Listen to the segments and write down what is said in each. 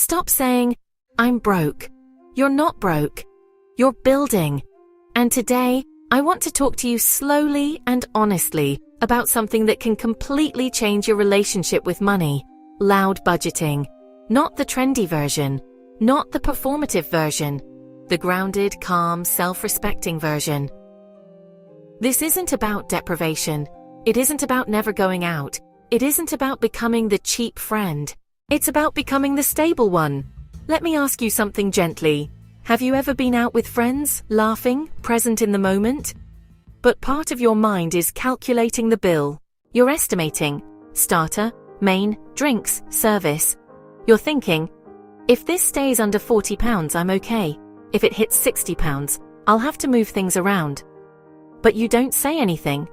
Stop saying, "I'm broke." You're not broke. You're building. And today, I want to talk to you slowly and honestly about something that can completely change your relationship with money. Loud budgeting. Not the trendy version. Not the performative version. The grounded, calm, self-respecting version. This isn't about deprivation. It isn't about never going out. It isn't about becoming the cheap friend. It's about becoming the stable one. Let me ask you something gently. Have you ever been out with friends, laughing, present in the moment? But part of your mind is calculating the bill. You're estimating. Starter, main, drinks, service. You're thinking, if this stays under £40, I'm okay. If it hits £60, I'll have to move things around. But you don't say anything.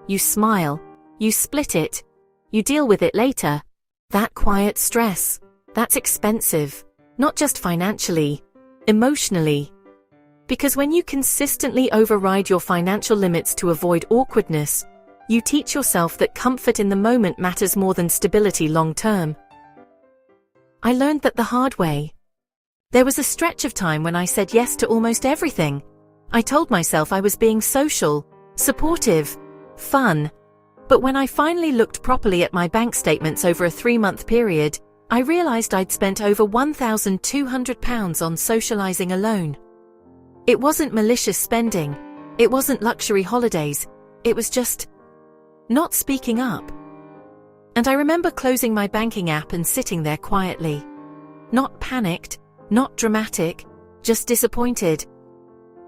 You smile. You split it. You deal with it later. That quiet stress. That's expensive. Not just financially. Emotionally. Because when you consistently override your financial limits to avoid awkwardness, you teach yourself that comfort in the moment matters more than stability long term. I learned that the hard way. There was a stretch of time when I said yes to almost everything. I told myself I was being social, supportive, fun. But when I finally looked properly at my bank statements over a 3-month period, I realized I'd spent over £1,200 on socializing alone. It wasn't malicious spending. It wasn't luxury holidays. It was just not speaking up. And I remember closing my banking app and sitting there quietly. Not panicked, not dramatic, just disappointed.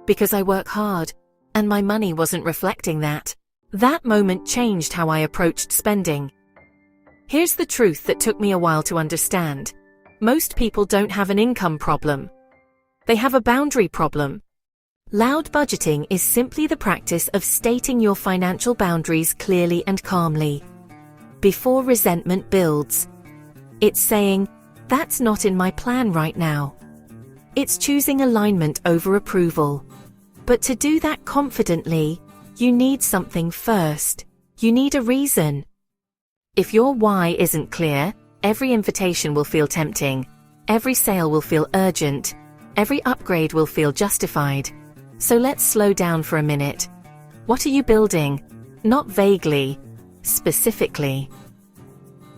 Because I work hard, and my money wasn't reflecting that. That moment changed how I approached spending. Here's the truth that took me a while to understand. Most people don't have an income problem. They have a boundary problem. Loud budgeting is simply the practice of stating your financial boundaries clearly and calmly. Before resentment builds. It's saying, that's not in my plan right now. It's choosing alignment over approval. But to do that confidently, you need something first. You need a reason. If your why isn't clear, every invitation will feel tempting. Every sale will feel urgent. Every upgrade will feel justified. So let's slow down for a minute. What are you building? Not vaguely, specifically.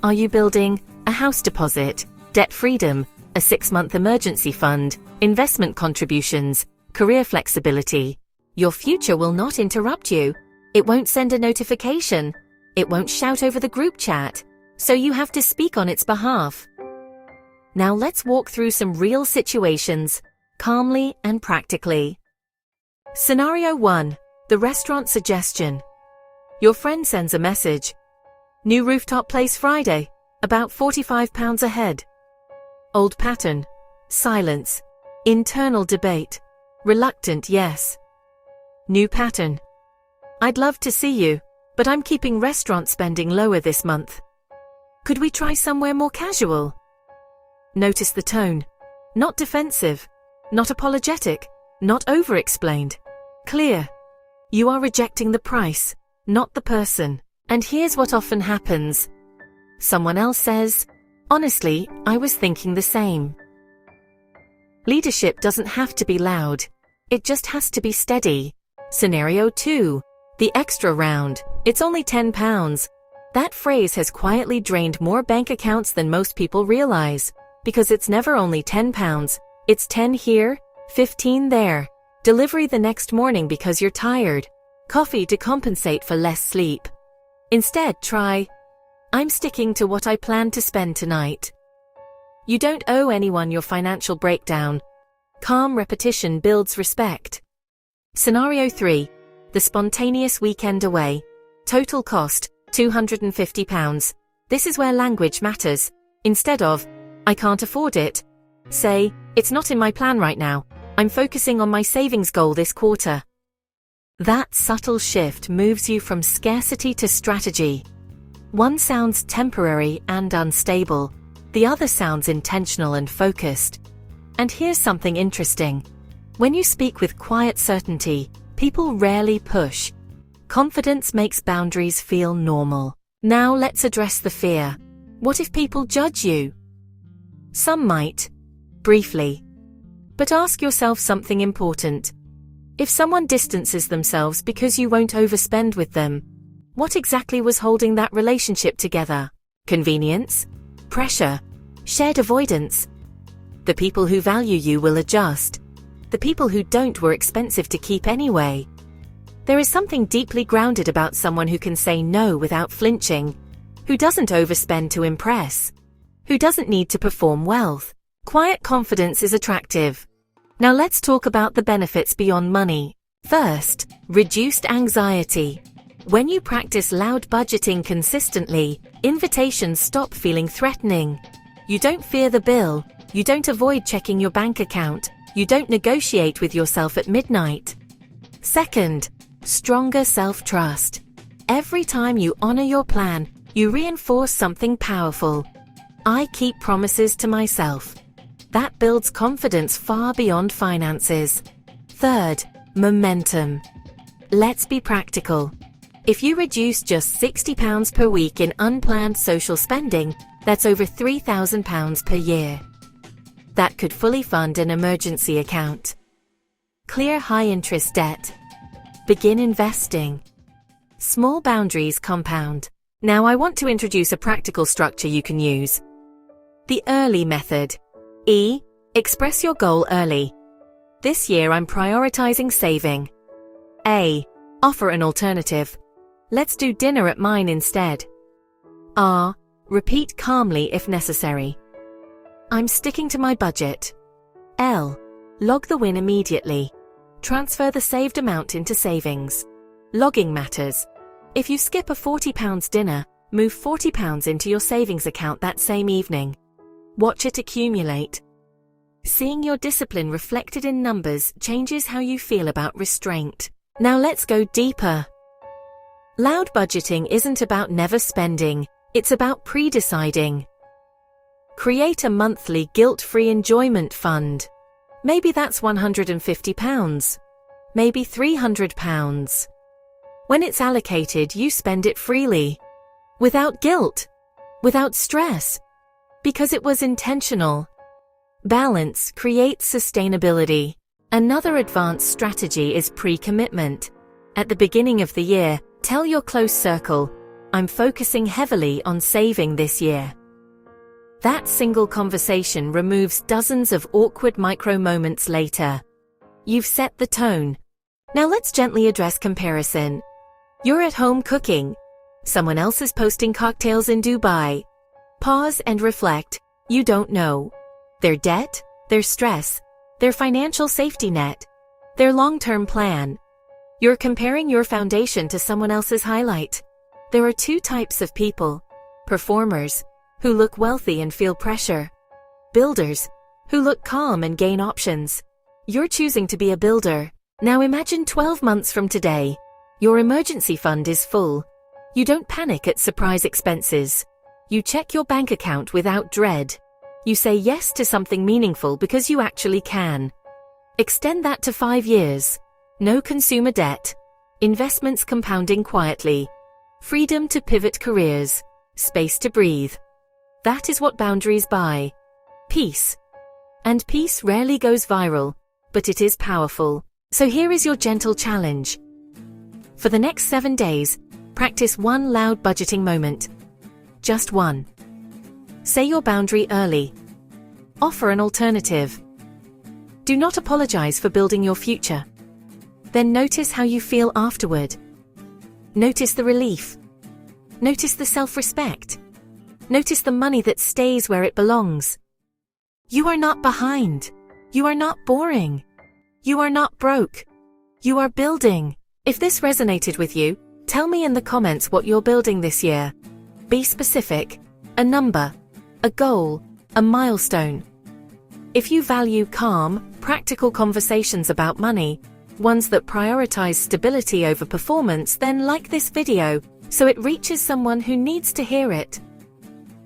Are you building a house deposit, debt freedom, a 6-month emergency fund, investment contributions, career flexibility? Your future will not interrupt you. It won't send a notification. It won't shout over the group chat. So you have to speak on its behalf. Now let's walk through some real situations, calmly and practically. Scenario 1. The restaurant suggestion. Your friend sends a message. New Rooftop place Friday, about £45 a head. Old pattern. Silence. Internal debate. Reluctant yes. New pattern. I'd love to see you, but I'm keeping restaurant spending lower this month. Could we try somewhere more casual? Notice the tone. Not defensive. Not apologetic. Not over-explained. Clear. You are rejecting the price, not the person. And here's what often happens. Someone else says, honestly, I was thinking the same. Leadership doesn't have to be loud. It just has to be steady. Scenario 2. The extra round. It's only £10. That phrase has quietly drained more bank accounts than most people realize. Because it's never only £10. It's 10 here, 15 there. Delivery the next morning because you're tired. Coffee to compensate for less sleep. Instead, try, I'm sticking to what I plan to spend tonight. You don't owe anyone your financial breakdown. Calm repetition builds respect. Scenario 3. The spontaneous weekend away. Total cost, £250. This is where language matters. Instead of, I can't afford it, say, it's not in my plan right now. I'm focusing on my savings goal this quarter. That subtle shift moves you from scarcity to strategy. One sounds temporary and unstable. The other sounds intentional and focused. And here's something interesting. When you speak with quiet certainty, people rarely push. Confidence makes boundaries feel normal. Now let's address the fear. What if people judge you? Some might. Briefly. But ask yourself something important. If someone distances themselves because you won't overspend with them, what exactly was holding that relationship together? Convenience? Pressure? Shared avoidance? The people who value you will adjust. The people who don't were expensive to keep anyway. There is something deeply grounded about someone who can say no without flinching, who doesn't overspend to impress, who doesn't need to perform wealth. Quiet confidence is attractive. Now let's talk about the benefits beyond money. First, reduced anxiety. When you practice loud budgeting consistently, invitations stop feeling threatening. You don't fear the bill, you don't avoid checking your bank account, you don't negotiate with yourself at midnight. Second, stronger self-trust. Every time you honor your plan, you reinforce something powerful. I keep promises to myself. That builds confidence far beyond finances. Third, momentum. Let's be practical. If you reduce just £60 per week in unplanned social spending, that's over £3,000 per year. That could fully fund an emergency account. Clear high-interest debt. Begin investing. Small boundaries compound. Now I want to introduce a practical structure you can use. The early method. E. Express your goal early. This year I'm prioritizing saving. A. Offer an alternative. Let's do dinner at mine instead. R. Repeat calmly if necessary. I'm sticking to my budget. L. Log the win immediately. Transfer the saved amount into savings. Logging matters. If you skip a £40 dinner, move £40 into your savings account that same evening. Watch it accumulate. Seeing your discipline reflected in numbers changes how you feel about restraint. Now let's go deeper. Loud budgeting isn't about never spending, it's about pre-deciding. Create a monthly guilt-free enjoyment fund. Maybe that's £150. Maybe £300. When it's allocated, you spend it freely. Without guilt. Without stress. Because it was intentional. Balance creates sustainability. Another advanced strategy is pre-commitment. At the beginning of the year, tell your close circle, I'm focusing heavily on saving this year. That single conversation removes dozens of awkward micro moments later. You've set the tone. Now let's gently address comparison. You're at home cooking. Someone else is posting cocktails in Dubai. Pause and reflect. You don't know their debt, their stress, their financial safety net, their long-term plan. You're comparing your foundation to someone else's highlight. There are two types of people. Performers, who look wealthy and feel pressure. Builders, who look calm and gain options. You're choosing to be a builder. Now imagine 12 months from today. Your emergency fund is full. You don't panic at surprise expenses. You check your bank account without dread. You say yes to something meaningful because you actually can. Extend that to 5 years. No consumer debt. Investments compounding quietly. Freedom to pivot careers. Space to breathe. That is what boundaries buy. Peace. And peace rarely goes viral, but it is powerful. So here is your gentle challenge. For the next 7 days, practice one loud budgeting moment. Just one. Say your boundary early. Offer an alternative. Do not apologize for building your future. Then notice how you feel afterward. Notice the relief. Notice the self-respect. Notice the money that stays where it belongs. You are not behind. You are not boring. You are not broke. You are building. If this resonated with you, tell me in the comments what you're building this year. Be specific. A number. A goal. A milestone. If you value calm, practical conversations about money, ones that prioritize stability over performance, then like this video, so it reaches someone who needs to hear it.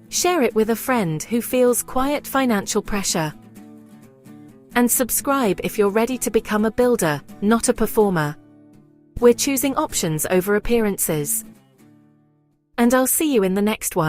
Share it with a friend who feels quiet financial pressure. And subscribe if you're ready to become a builder, not a performer. We're choosing options over appearances. And I'll see you in the next one.